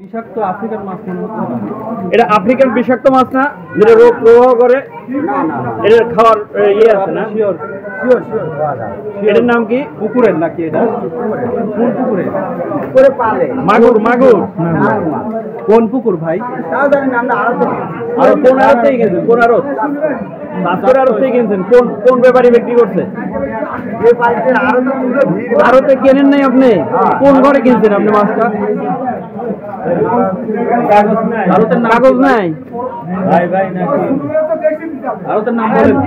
বিষাক্ত আফ্রিকান মাছ মনে হচ্ছে না। এটা আফ্রিকান বিষাক্ত মাছ না, যেটা রোগ প্রবাহ করে? এটা খাওয়ার ইয়ে আছে না? শিওর খাওয়া যায়। এটার নাম কি? পুকুরের নাকি এটা? কোন পুকুরে? করে পালে মাগুর। মাগুর কোন পুকুর ভাই? তাও জানি না, আমরা আরো আর কোন আড়ত থেকে কিনছেন? কোন আড়ত? সাতপুর আড়ত থেকে কিনছেন? কোন কোন ব্যাপারী বিক্রি করছে? এই বাড়িতে আরো তো তুলে ভিড় আড়তে কেনেন নাই আপনি? কোন ঘরে কিনছেন আপনি মাছটা? আড়তের কাগজ নাই ভাই ভাই নাকি আড়তের নাম বলেন।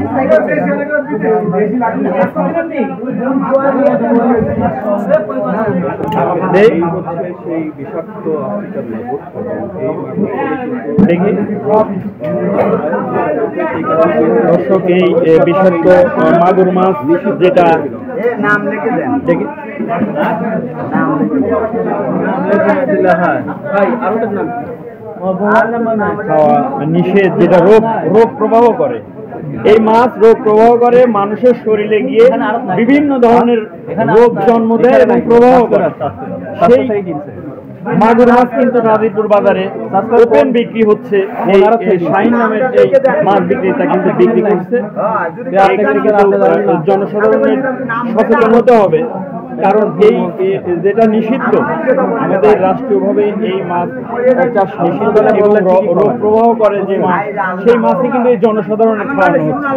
সেই বিষাক্ত আফ্রিকান দেখি দর্শক, এই বিষাক্ত মাগুর মাছ যেটা নাম লিখে দেন। দেখি ভাই আড়তের নাম খাওয়া নিষেধ, যেটা রোগ রোগ প্রবাহ করে। এই মাছ রোগ প্রবাহ করে, মানুষের শরীরে গিয়ে বিভিন্ন ধরনের রোগ জন্ম দেয় এবং প্রবাহ করে। সেই মাগুর মাছ কিন্তু নাজিরপুর বাজারে ওপেন বিক্রি হচ্ছে। এই শাইন নামের এই মাছ বিক্রেতা কিন্তু বিক্রি করছে। এখানে কিন্তু জনসাধারণের সচেতন হতে হবে, কারণ এই যেটা নিষিদ্ধ, আমাদের রাষ্ট্রীয়ভাবে এই মাছ চাষ নিষিদ্ধ এবং রোগ প্রবাহ করে যে মাছ, সেই মাছই কিন্তু এই জনসাধারণের খাওয়ানো হচ্ছে।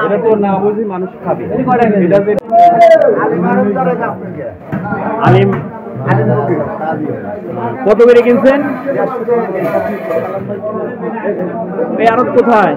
এটা তো না বুঝি মানুষ খাবে। আলিম কত করে কিনছেন? এই আড়ত কোথায়?